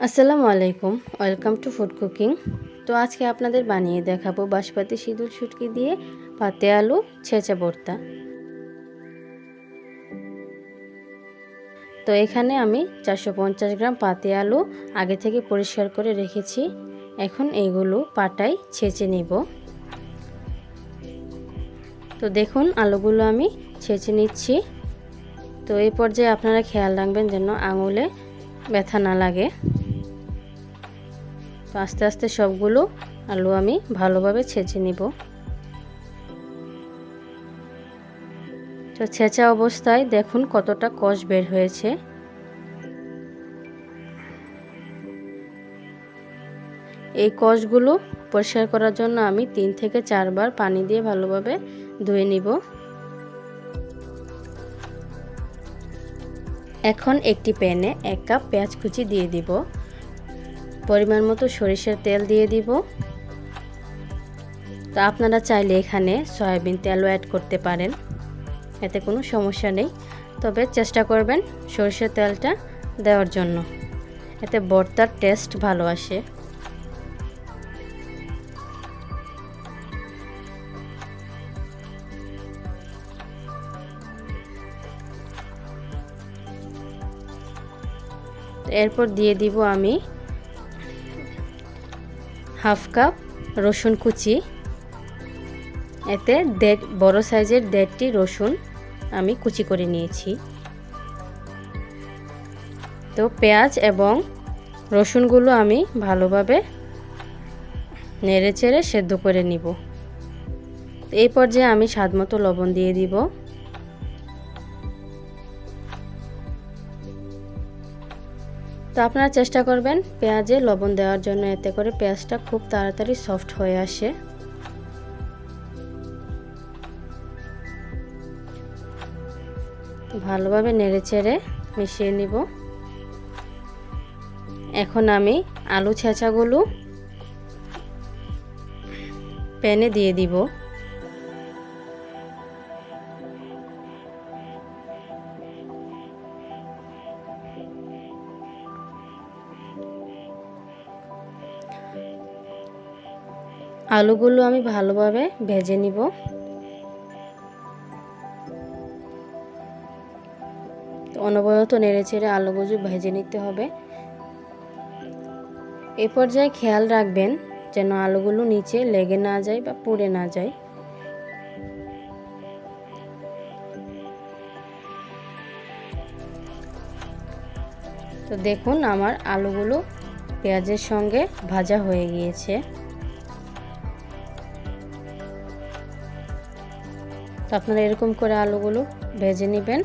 আসসালামু আলাইকুম, welcome to food cooking. তো আজকে আপনাদের বানিয়ে দেখাবো বাসপাতি সিঁদুর শুটকি দিয়ে পাতে আলু ছেঁচা ভর্তা। তো এখানে আমি 450 গ্রাম পাতে আলু আগে থেকে পরিষ্কার করে রেখেছি। এখন এইগুলো পাটায় ছেঁচে নিব। তো দেখুন আলুগুলো আমি ছেঁচে নিচ্ছি। তো এই পর্যায়ে আপনারা খেয়াল রাখবেন যেন আঙুলে ব্যথা না লাগে। তো আস্তে আস্তে সবগুলো আলু আমি ভালোভাবে ছেঁচে নিব। তো ছেঁচা অবস্থায় দেখুন কতটা কষ বের হয়েছে। এই কষগুলো পরিষ্কার করার জন্য আমি 3 থেকে 4 বার পানি দিয়ে ভালোভাবে ধুয়ে নিব। এখন একটি প্যানে 1 কাপ পেঁয়াজ কুচি দিয়ে দিব। পরিমাণ মতো সরিষার তেল দিয়ে দিব। তো আপনারা চাইলে এখানে সয়াবিন তেলও অ্যাড করতে পারেন, এতে কোনো সমস্যা নেই। তবে চেষ্টা করবেন সরিষার তেলটা দেওয়ার জন্য, এতে ভর্তার টেস্ট ভালো আসে। এরপর দিয়ে দিব আমি হাফ কাপ রসুন কুচি। এতে বড় সাইজের 1.5টি রসুন আমি কুচি করে নিয়েছি। তো পেঁয়াজ এবং রসুনগুলো আমি ভালোভাবে নেড়েচেড়ে সেদ্ধ করে নিব। এই পর্যায়ে আমি স্বাদমতো লবণ দিয়ে দিব। তো আপনারা চেষ্টা করবেন পেঁয়াজে লবণ দেওয়ার জন্য, এতে করে পেঁয়াজটা খুব তাড়াতাড়ি সফট হয়ে আসে। ভালোভাবে নেড়েচেড়ে মিশিয়ে নিব। এখন আমি আলু ছেঁচাগুলো প্যানে দিয়ে দিব। আলুগুলো আমি ভালোভাবে ভেজে নিব। অনবরত নেড়েচেড়ে আলুগুলো ভেজে নিতে হবে। এই পর্যায়ে খেয়াল রাখবেন যেন আলুগুলো নিচে লেগে না যায় বা পুড়ে না যায়। তো দেখুন আমার আলুগুলো পেঁয়াজের সঙ্গে ভাজা হয়ে গিয়েছে। তো আপনারা এরকম করে আলুগুলো ভেজে নেবেন।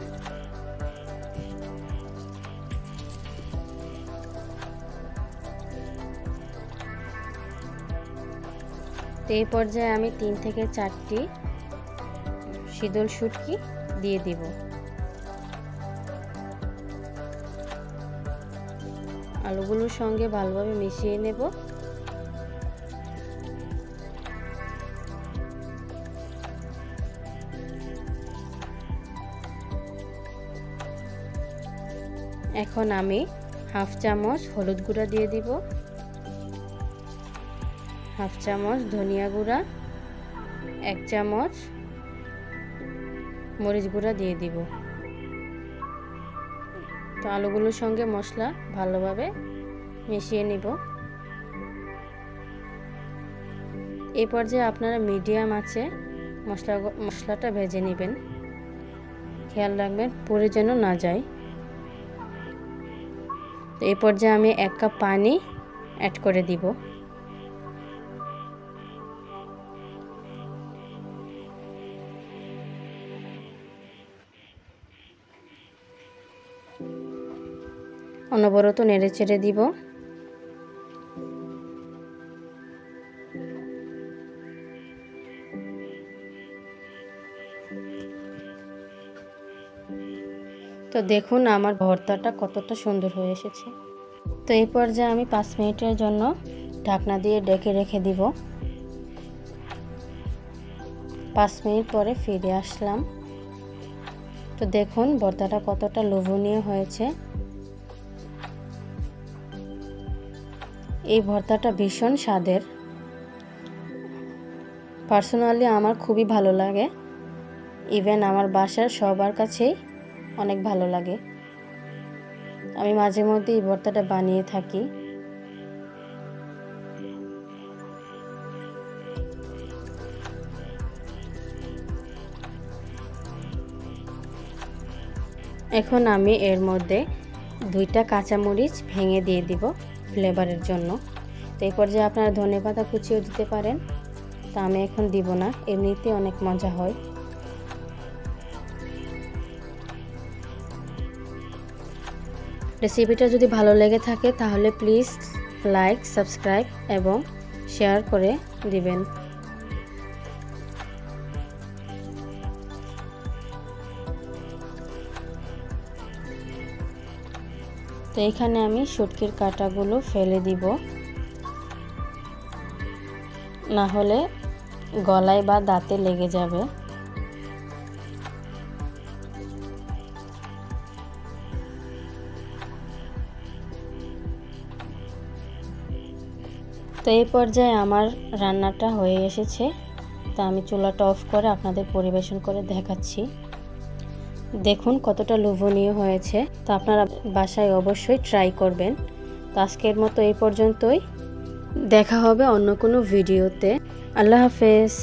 তো এই পর্যায়ে আমি 3 থেকে 4টি শীতল শুটকি দিয়ে দিব। আলুগুলোর সঙ্গে ভালোভাবে মিশিয়ে নেব। এখন আমি হাফ চামচ হলুদ গুঁড়া দিয়ে দিব, হাফ চামচ ধনিয়া গুঁড়া, 1 চামচ মরিচ গুঁড়া দিয়ে দিব। তো আলুগুলোর সঙ্গে মশলা ভালোভাবে মিশিয়ে নিব। এই পর্যায়ে আপনারা মিডিয়াম আঁচে মশলাটা ভেজে নেবেন। খেয়াল রাখবেন পুড়ে যেন না যায়। তো এই পর্যায়ে আমি 1 কাপ পানি অ্যাড করে দিব। অনবরত নেড়েচেড়ে দিব। তো দেখুন আমার ভর্তাটা কতটা সুন্দর হয়ে এসেছে। তো এই পর্যায়ে আমি 5 মিনিটের জন্য ঢাকনা দিয়ে ঢেকে রেখে দিব। 5 মিনিট পরে ফিরে আসলাম। তো দেখুন ভর্তাটা কতটা লোভনীয় হয়েছে। এই ভর্তাটা ভীষণ স্বাদের। পার্সোনালি আমার খুবই ভালো লাগে, ইভেন আমার বাসার সবার কাছেই অনেক ভালো লাগে। আমি মাঝে মধ্যে এই ভর্তাটা বানিয়ে থাকি। এখন আমি এর মধ্যে 2টা কাঁচামরিচ ভেঙে দিয়ে দিব ফ্লেভারের জন্য। তো এই পর্যায়ে আপনারা ধনেপাতা কুচিও দিতে পারেন, তা আমি এখন দিব না, এমনিতেই অনেক মজা হয়। রেসিপিটা যদি ভালো লেগে থাকে তাহলে প্লিজ লাইক, সাবস্ক্রাইব এবং শেয়ার করে দিবেন। তো এখানে আমি শুটকির কাঁটাগুলো ফেলে দিব, না হলে গলায় বা দাঁতে লেগে যাবে। তো এই পর্যায়ে আমার রান্নাটা হয়ে এসেছে। তা আমি চুলাটা অফ করে আপনাদের পরিবেশন করে দেখাচ্ছি। দেখুন কতটা লোভনীয় হয়েছে। তো আপনারা বাসায় অবশ্যই ট্রাই করবেন। তো আজকের মতো এই পর্যন্তই, দেখা হবে অন্য কোনো ভিডিওতে। আল্লাহ হাফেজ।